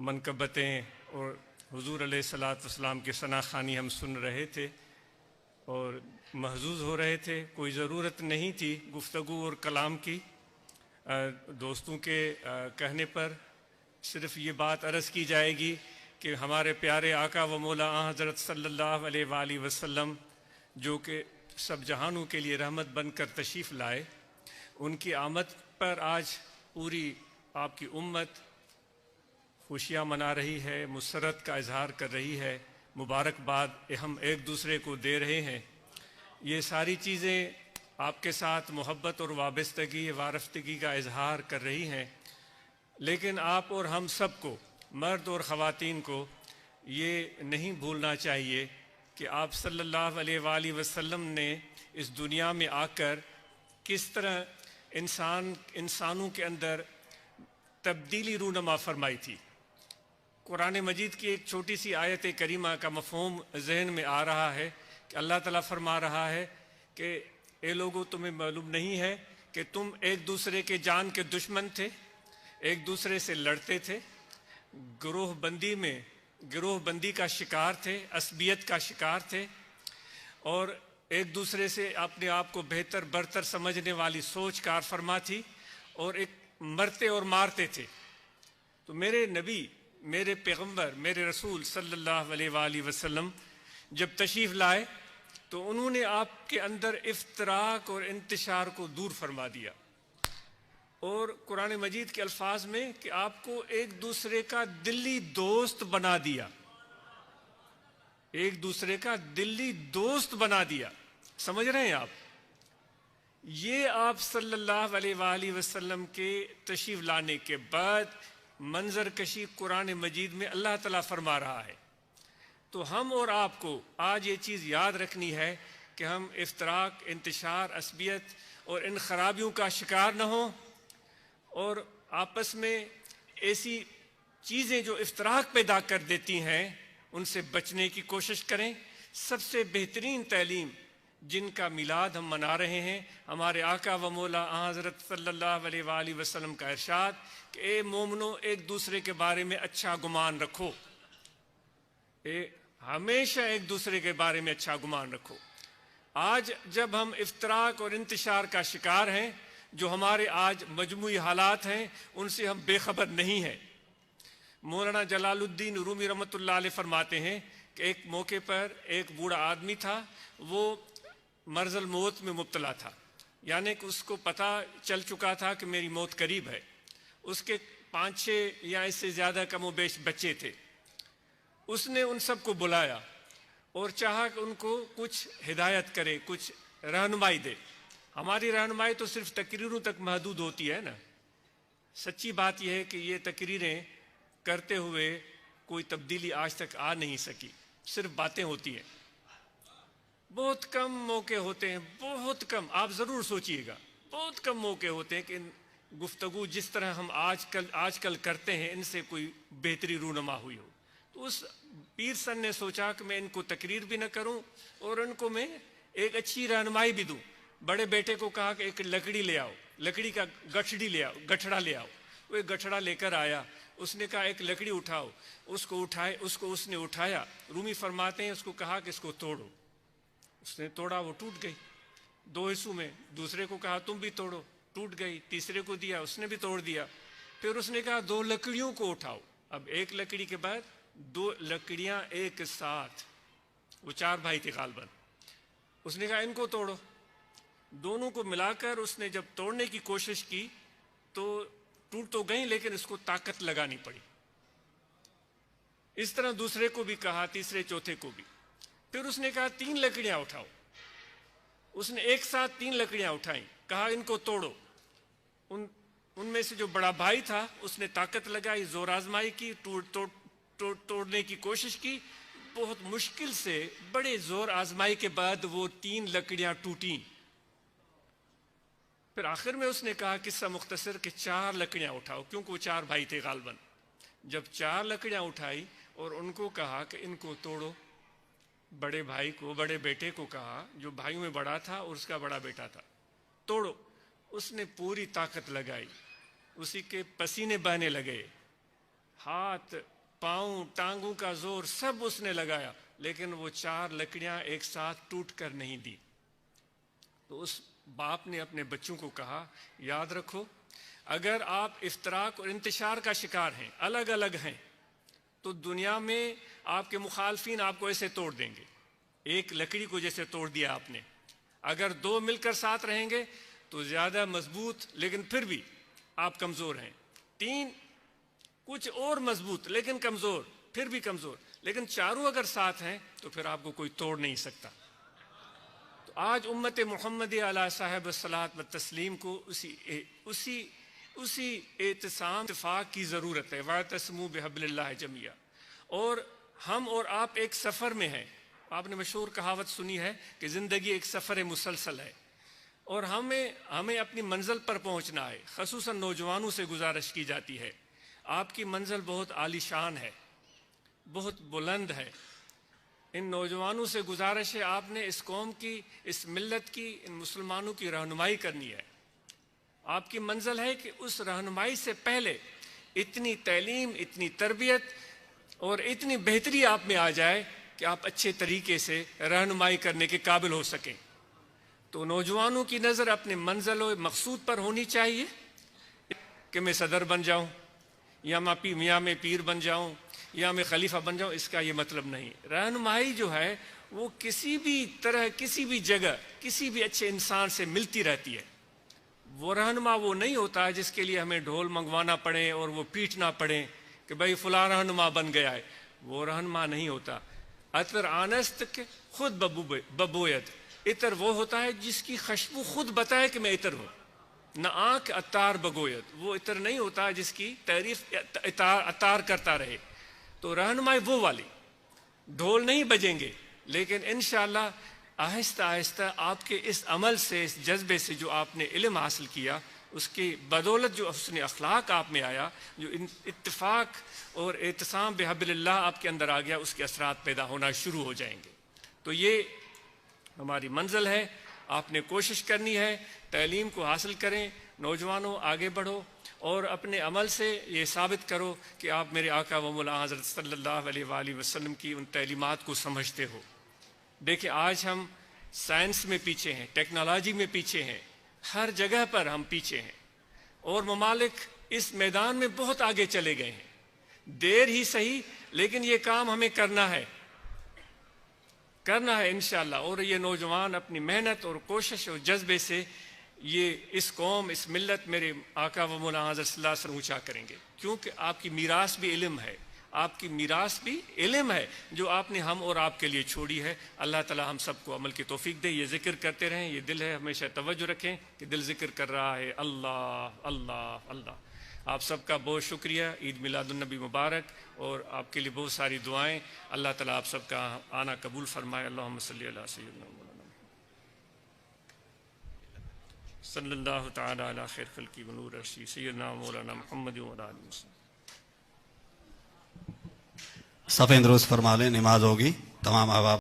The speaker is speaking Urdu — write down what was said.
منقبتیں اور حضور علیہ الصلاۃ والسلام کی ثنا خوانی ہم سن رہے تھے اور محظوظ ہو رہے تھے. کوئی ضرورت نہیں تھی گفتگو اور کلام کی. دوستوں کے کہنے پر صرف یہ بات عرض کی جائے گی کہ ہمارے پیارے آقا و مولا حضرت صلی اللہ علیہ وآلہ وسلم جو کہ سب جہانوں کے لیے رحمت بن کر تشریف لائے، ان کی آمد پر آج پوری آپ کی امت خوشیاں منا رہی ہے، مسرت کا اظہار کر رہی ہے، مبارکباد ہم ایک دوسرے کو دے رہے ہیں. یہ ساری چیزیں آپ کے ساتھ محبت اور وابستگی وارفتگی کا اظہار کر رہی ہیں. لیکن آپ اور ہم سب کو، مرد اور خواتین کو، یہ نہیں بھولنا چاہیے کہ آپ صلی اللہ علیہ وآلہ وسلم نے اس دنیا میں آ کر کس طرح انسانوں کے اندر تبدیلی رونما فرمائی تھی. قرآن مجید کی ایک چھوٹی سی آیت کریمہ کا مفہوم ذہن میں آ رہا ہے کہ اللہ تعالیٰ فرما رہا ہے کہ اے لوگو تمہیں معلوم نہیں ہے کہ تم ایک دوسرے کے جان کے دشمن تھے، ایک دوسرے سے لڑتے تھے، گروہ بندی کا شکار تھے، عصبیت کا شکار تھے، اور ایک دوسرے سے اپنے آپ کو بہتر برتر سمجھنے والی سوچ کار فرما تھی، اور ایک مرتے اور مارتے تھے. تو میرے نبی، میرے پیغمبر، میرے رسول صلی اللہ علیہ وآلہ وسلم جب تشریف لائے تو انہوں نے آپ کے اندر افتراق اور انتشار کو دور فرما دیا، اور قرآن مجید کے الفاظ میں کہ آپ کو ایک دوسرے کا دلی دوست بنا دیا، ایک دوسرے کا دلی دوست بنا دیا. سمجھ رہے ہیں آپ؟ یہ آپ صلی اللہ علیہ وآلہ وسلم کے تشریف لانے کے بعد منظر کشی قرآن مجید میں اللہ تعالیٰ فرما رہا ہے. تو ہم اور آپ کو آج یہ چیز یاد رکھنی ہے کہ ہم افتراق، انتشار، عصبیت اور ان خرابیوں کا شکار نہ ہوں، اور آپس میں ایسی چیزیں جو افتراق پیدا کر دیتی ہیں ان سے بچنے کی کوشش کریں. سب سے بہترین تعلیم جن کا میلاد ہم منا رہے ہیں، ہمارے آقا و مولا حضرت صلی اللہ علیہ وآلہ وسلم کا ارشاد کہ اے مومنو ایک دوسرے کے بارے میں اچھا گمان رکھو، ہمیشہ ایک دوسرے کے بارے میں اچھا گمان رکھو. آج جب ہم افتراق اور انتشار کا شکار ہیں، جو ہمارے آج مجموعی حالات ہیں ان سے ہم بے خبر نہیں ہیں. مولانا جلال الدین رومی رحمۃ اللہ علیہ فرماتے ہیں کہ ایک موقع پر ایک بوڑھا آدمی تھا، وہ مرض الموت میں مبتلا تھا، یعنی کہ اس کو پتہ چل چکا تھا کہ میری موت قریب ہے. اس کے 5-6 یا اس سے زیادہ کم و بیش بچے تھے. اس نے ان سب کو بلایا اور چاہا کہ ان کو کچھ ہدایت کرے، کچھ رہنمائی دے. ہماری رہنمائی تو صرف تقریروں تک محدود ہوتی ہے نا. سچی بات یہ ہے کہ یہ تقریریں کرتے ہوئے کوئی تبدیلی آج تک آ نہیں سکی، صرف باتیں ہوتی ہیں. بہت کم موقع ہوتے ہیں، بہت کم، آپ ضرور سوچئے گا، بہت کم موقع ہوتے ہیں کہ گفتگو جس طرح ہم آج کل کرتے ہیں ان سے کوئی بہتری رونما ہوئی ہو. تو اس پیر سن نے سوچا کہ میں ان کو تقریر بھی نہ کروں اور ان کو میں ایک اچھی رہنمائی بھی دوں. بڑے بیٹے کو کہا کہ ایک لکڑی لے آؤ، لکڑی کا گٹھڑا لے آؤ. وہ ایک گٹھڑا لے کر آیا. اس نے کہا ایک لکڑی اٹھاؤ. اس نے اٹھایا. رومی فرماتے ہیں اس کو کہا کہ اس کو توڑو. اس نے توڑا، وہ ٹوٹ گئی 2 حصوں میں. دوسرے کو کہا تم بھی توڑو، ٹوٹ گئی. تیسرے کو دیا، اس نے بھی توڑ دیا. پھر اس نے کہا 2 لکڑیوں کو اٹھاؤ. اب ایک لکڑی کے بعد 2 لکڑیاں ایک ساتھ. وہ 4 بھائی تھے غالباً. اس نے کہا ان کو توڑو. دونوں کو ملا کر اس نے جب توڑنے کی کوشش کی تو ٹوٹ تو گئیں لیکن اس کو طاقت لگانی پڑی. اس طرح دوسرے کو بھی کہا، تیسرے چوتھے کو بھی. پھر اس نے کہا 3 لکڑیاں اٹھاؤ. اس نے ایک ساتھ 3 لکڑیاں اٹھائیں. کہا ان کو توڑو. ان میں سے جو بڑا بھائی تھا اس نے طاقت لگائی، زور آزمائی کی، توڑنے کی کوشش کی. بہت مشکل سے بڑے زور آزمائی کے بعد وہ 3 لکڑیاں ٹوٹیں. پھر آخر میں اس نے کہا قصہ مختصر کہ 4 لکڑیاں اٹھاؤ، کیونکہ وہ 4 بھائی تھے غالباً. جب 4 لکڑیاں اٹھائی اور ان کو کہا کہ ان کو توڑو، بڑے بھائی کو، بڑے بیٹے کو کہا جو بھائیوں میں بڑا تھا اور اس کا بڑا بیٹا تھا، توڑو. اس نے پوری طاقت لگائی، اسی کے پسینے بہنے لگے. ہاتھ پاؤں ٹانگوں کا زور سب اس نے لگایا، لیکن وہ 4 لکڑیاں ایک ساتھ ٹوٹ کر نہیں دی۔ تو اس باپ نے اپنے بچوں کو کہا، یاد رکھو اگر آپ افتراق اور انتشار کا شکار ہیں، الگ الگ ہیں، تو دنیا میں آپ کے مخالفین آپ کو ایسے توڑ دیں گے، ایک لکڑی کو جیسے توڑ دیا آپ نے۔ اگر 2 مل کر ساتھ رہیں گے تو زیادہ مضبوط، لیکن پھر بھی آپ کمزور ہیں۔ 3 کچھ اور مضبوط لیکن کمزور، پھر بھی کمزور، لیکن 4 اگر ساتھ ہیں تو پھر آپ کو کوئی توڑ نہیں سکتا۔ تو آج امت محمدی علیہ صاحب الصلاۃ والتسلیم کو اسی اعتصام اتفاق کی ضرورت ہے۔ وَاعْتَصِمُوا بِحَبْلِ اللَّهِ جَمِيعًا۔ اور ہم اور آپ ایک سفر میں ہیں۔ آپ نے مشہور کہاوت سنی ہے کہ زندگی ایک سفر مسلسل ہے، اور ہمیں اپنی منزل پر پہنچنا ہے۔ خصوصاً نوجوانوں سے گزارش کی جاتی ہے، آپ کی منزل بہت عالی شان ہے، بہت بلند ہے۔ ان نوجوانوں سے گزارش ہے، آپ نے اس قوم کی، اس ملت کی، ان مسلمانوں کی رہنمائی کرنی ہے۔ آپ کی منزل ہے کہ اس رہنمائی سے پہلے اتنی تعلیم، اتنی تربیت اور اتنی بہتری آپ میں آ جائے کہ آپ اچھے طریقے سے رہنمائی کرنے کے قابل ہو سکیں۔ تو نوجوانوں کی نظر اپنے منزل و مقصود پر ہونی چاہیے کہ میں صدر بن جاؤں، یا میں پیر بن جاؤں، یا میں خلیفہ بن جاؤں۔ اس کا یہ مطلب نہیں۔ رہنمائی جو ہے وہ کسی بھی طرح، کسی بھی جگہ، کسی بھی اچھے انسان سے ملتی رہتی ہے۔ وہ رہنما وہ نہیں ہوتا جس کے لیے ہمیں ڈھول منگوانا پڑے اور وہ پیٹنا پڑے کہ بھائی فلاں رہنما بن گیا ہے۔ وہ رہنما نہیں ہوتا۔ عطر آنست کے خود ببویت، عطر وہ ہوتا ہے جس کی خوشبو خود بتائے کہ میں عطر ہوں۔ نہ آنکھ عطار بگویت، وہ عطر نہیں ہوتا جس کی تعریف عطار کرتا رہے۔ تو رہنمائی وہ والی، ڈھول نہیں بجیں گے، لیکن انشاءاللہ آہستہ آہستہ آپ کے اس عمل سے، اس جذبے سے جو آپ نے علم حاصل کیا، اس کی بدولت جو حسن اخلاق آپ میں آیا، جو اتفاق اور اعتصام بحبل اللہ آپ کے اندر آ گیا، اس کے اثرات پیدا ہونا شروع ہو جائیں گے۔ تو یہ ہماری منزل ہے، آپ نے کوشش کرنی ہے، تعلیم کو حاصل کریں، نوجوانوں آگے بڑھو، اور اپنے عمل سے یہ ثابت کرو کہ آپ میرے آقا و مولا حضرت صلی اللہ علیہ وآلہ وسلم کی ان تعلیمات کو سمجھتے ہو۔ دیکھیں آج ہم سائنس میں پیچھے ہیں، ٹیکنالوجی میں پیچھے ہیں، ہر جگہ پر ہم پیچھے ہیں، اور ممالک اس میدان میں بہت آگے چلے گئے ہیں۔ دیر ہی صحیح، لیکن یہ کام ہمیں کرنا ہے انشاءاللہ۔ اور یہ نوجوان اپنی محنت اور کوشش اور جذبے سے یہ اس قوم، اس ملت، میرے آقا و مولا حضرت صلی اللہ علیہ وسلم اونچا کریں گے، کیونکہ آپ کی میراث بھی علم ہے، آپ کی میراث بھی علم ہے جو آپ نے ہم اور آپ کے لیے چھوڑی ہے۔ اللہ تعالی ہم سب کو عمل کی توفیق دے۔ یہ ذکر کرتے رہیں، یہ دل ہے، ہمیشہ توجہ رکھیں کہ دل ذکر کر رہا ہے، اللہ اللہ اللہ۔ آپ سب کا بہت شکریہ، عید میلاد النبی مبارک، اور آپ کے لیے بہت ساری دعائیں۔ اللہ تعالی آپ سب کا آنا قبول فرمائے۔ اللہم صلی علی سیدنا مولانا صلی اللہ تعالی علی خیر خلقی و نور عرشی سیدنا مولانا محمد و علی آلہ وسلم۔ صفیں درست فرما لیں، نماز ہوگی، تمام احباب